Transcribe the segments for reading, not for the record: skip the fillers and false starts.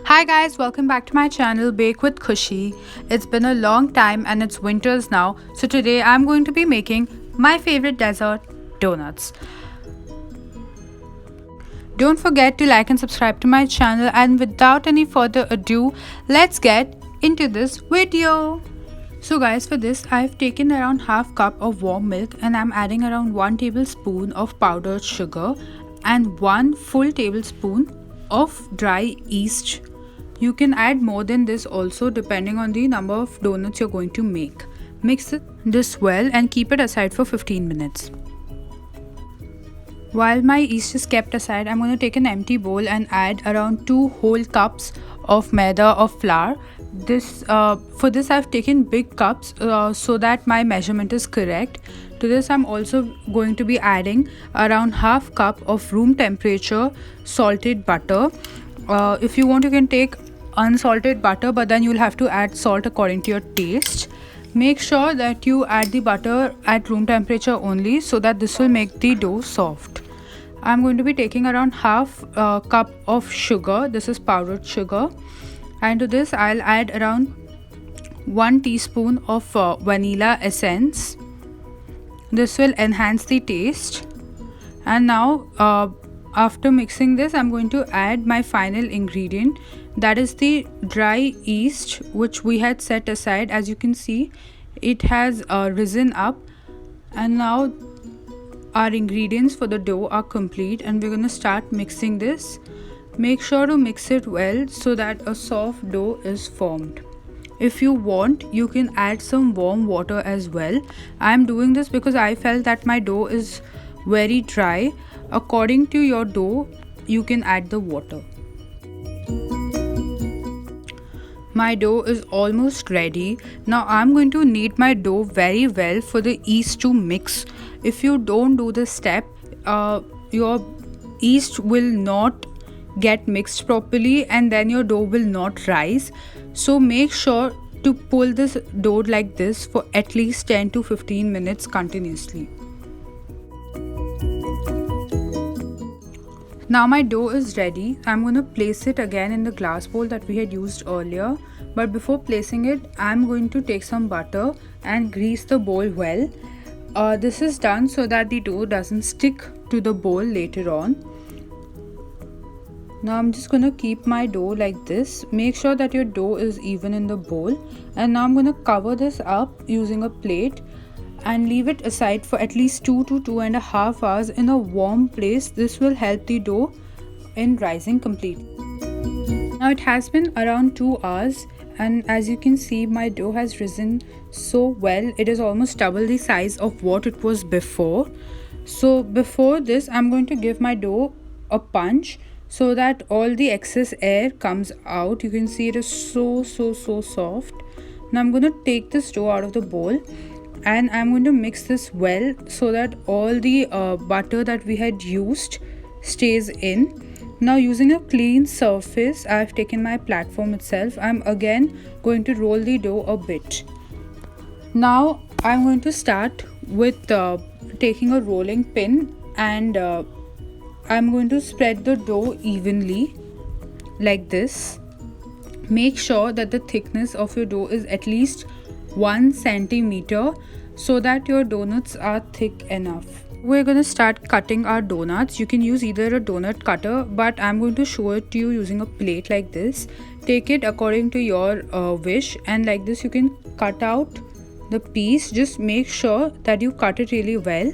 Hi guys, welcome back to my channel Bake with Khushi. It's been a long time and it's winters now, so today I'm going to be making my favorite dessert, donuts. Don't forget to like and subscribe to my channel, and without any further ado, let's get into this video. So guys, for this I've taken around half cup of warm milk and I'm adding around 1 tablespoon of powdered sugar and 1 full tablespoon of dry yeast. You can add more than this also depending on the number of donuts you're going to make. Mix this well and keep it aside for 15 minutes. While my yeast is kept aside, I'm going to take an empty bowl and add around 2 whole cups of maida or flour. For this I've taken big cups so that my measurement is correct. To this I'm also going to be adding around half cup of room temperature salted butter. If you want, you can take unsalted butter, but then you'll have to add salt according to your taste. Make sure that you add the butter at room temperature only so that this will make the dough soft. I'm going to be taking around half cup of sugar. This is powdered sugar, and to this I'll add around 1 teaspoon of vanilla essence. This will enhance the taste. And now after mixing this, I'm going to add my final ingredient, that is the dry yeast which we had set aside. As you can see, it has risen up, and now our ingredients for the dough are complete and we're going to start mixing this. Make sure to mix it well so that a soft dough is formed. If you want, you can add some warm water as well. I'm doing this because I felt that my dough is very dry. According to your dough, you can add the water. My dough is almost ready. Now I'm going to knead my dough very well for the yeast to mix. If you don't do this step, your yeast will not get mixed properly and then your dough will not rise. So make sure to pull this dough like this for at least 10 to 15 minutes continuously. Now my dough is ready. I'm going to place it again in the glass bowl that we had used earlier. But before placing it, I'm going to take some butter and grease the bowl well. This is done so that the dough doesn't stick to the bowl later on. Now I'm just going to keep my dough like this. Make sure that your dough is even in the bowl. And now I'm going to cover this up using a plate and leave it aside for at least 2 to 2.5 hours in a warm place. This will help the dough in rising completely. Now it has been around 2 hours, and as you can see, my dough has risen so well. It is almost double the size of what it was before. So before this, I'm going to give my dough a punch so that all the excess air comes out. You can see it is so soft. Now I'm going to take this dough out of the bowl and I'm going to mix this well so that all the butter that we had used stays in. Now using a clean surface, I've taken my platform itself. I'm again going to roll the dough a bit. Now I'm going to start with taking a rolling pin and I'm going to spread the dough evenly like this. Make sure that the thickness of your dough is at least 1 centimeter so that your donuts are thick enough. We're going to start cutting our donuts. You can use either a donut cutter, but I'm going to show it to you using a plate like this. Take it according to your wish, and like this you can cut out the piece. Just make sure that you cut it really well.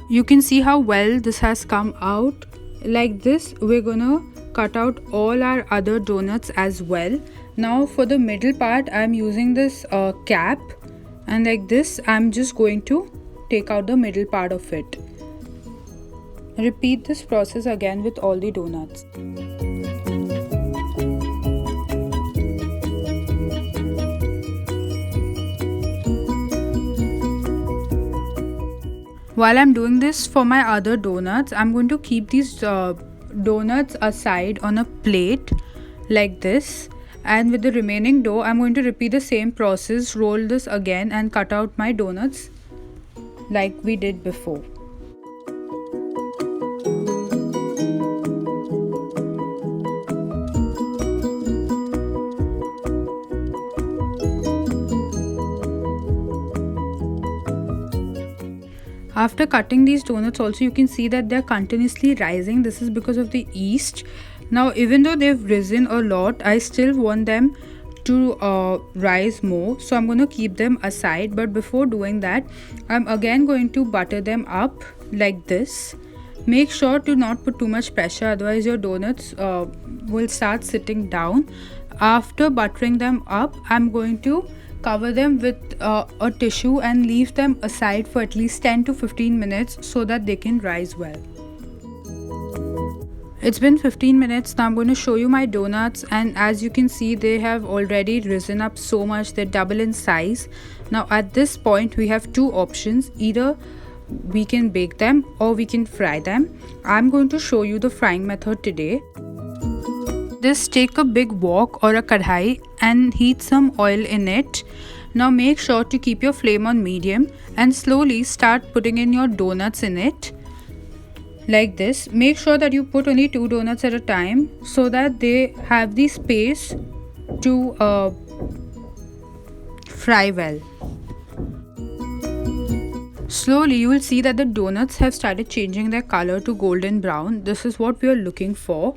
You can see how well this has come out. Like this, we're gonna cut out all our other donuts as well. Now for the middle part, I'm using this cap, and like this I'm just going to take out the middle part of it. Repeat this process again with all the donuts. While I'm doing this for my other donuts, I'm going to keep these donuts aside on a plate like this. And with the remaining dough, I'm going to repeat the same process, roll this again and cut out my donuts like we did before. After cutting these donuts also, you can see that they're continuously rising. This is because of the yeast. Now even though they've risen a lot, I still want them to rise more, so I'm going to keep them aside. But before doing that, I'm again going to butter them up like this. Make sure to not put too much pressure, otherwise your donuts will start sitting down. After buttering them up, I'm going to cover them with a tissue and leave them aside for at least 10 to 15 minutes so that they can rise well. It's been 15 minutes. Now I'm going to show you my donuts, and as you can see, they have already risen up so much. They're double in size. Now at this point we have two options: either we can bake them or we can fry them. I'm going to show you the frying method today. Just take a big wok or a kadhai and heat some oil in it. Now make sure to keep your flame on medium and slowly start putting in your donuts in it like this. Make sure that you put only 2 donuts at a time so that they have the space to fry well. Slowly you will see that the donuts have started changing their color to golden brown. This is what we are looking for.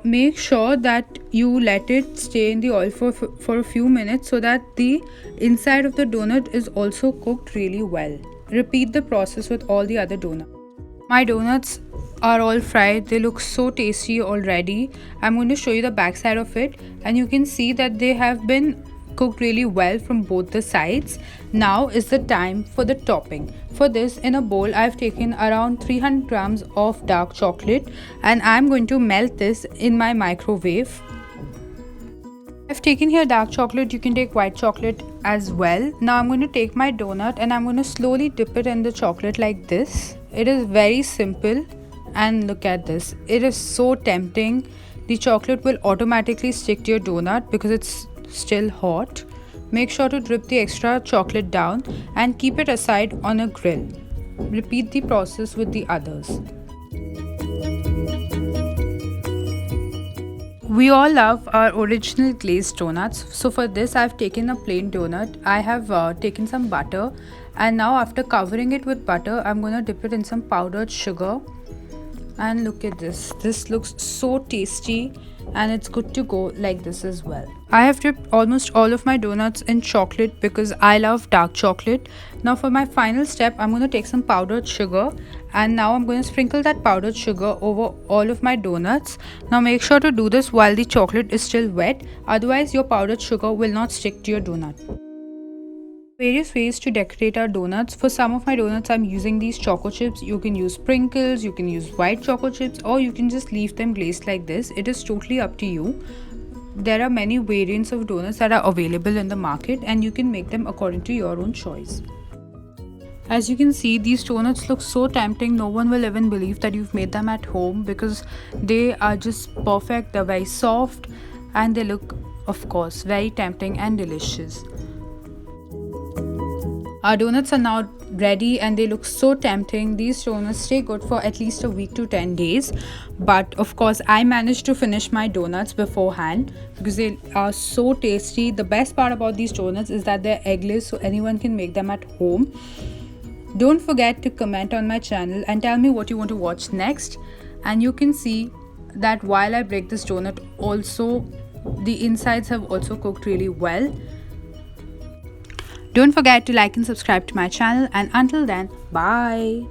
Make sure that you let it stay in the oil for a few minutes so that the inside of the donut is also cooked really well. Repeat the process with all the other donuts. My donuts are all fried. They look so tasty already. I'm going to show you the back side of it, and you can see that they have been cooked really well from both the sides. Now is the time for the topping. For this, in a bowl I've taken around 300 grams of dark chocolate, and I'm going to melt this in my microwave. I've taken here dark chocolate. You can take white chocolate as well. Now I'm going to take my donut and I'm going to slowly dip it in the chocolate like this. It is very simple, and look at this. It is so tempting. The chocolate will automatically stick to your donut because it's still hot. Make sure to drip the extra chocolate down and keep it aside on a grill. Repeat the process with the others. We all love our original glazed donuts. So for this I've taken a plain donut. I have taken some butter, and now after covering it with butter, I'm going to dip it in some powdered sugar. And look at this. This looks so tasty, and it's good to go like this as well. I have dipped almost all of my donuts in chocolate because I love dark chocolate. Now for my final step, I'm going to take some powdered sugar, and now I'm going to sprinkle that powdered sugar over all of my donuts. Now make sure to do this while the chocolate is still wet, otherwise your powdered sugar will not stick to your donut. Various ways to decorate our donuts. For some of my donuts I'm using these choco chips. You can use sprinkles, you can use white choco chips, or you can just leave them glazed like this. It is totally up to you. There are many variants of donuts that are available in the market, and you can make them according to your own choice. As you can see, these donuts look so tempting. No one will even believe that you've made them at home because they are just perfect. They're very soft and they look, of course, very tempting and delicious. Our donuts are now ready and they look so tempting. These donuts stay good for at least a week to 10 days. But of course, I managed to finish my donuts beforehand because they are so tasty. The best part about these donuts is that they're eggless, so anyone can make them at home. Don't forget to comment on my channel and tell me what you want to watch next. And you can see that while I break this donut, also the insides have also cooked really well. Don't forget to like and subscribe to my channel, and until then, bye.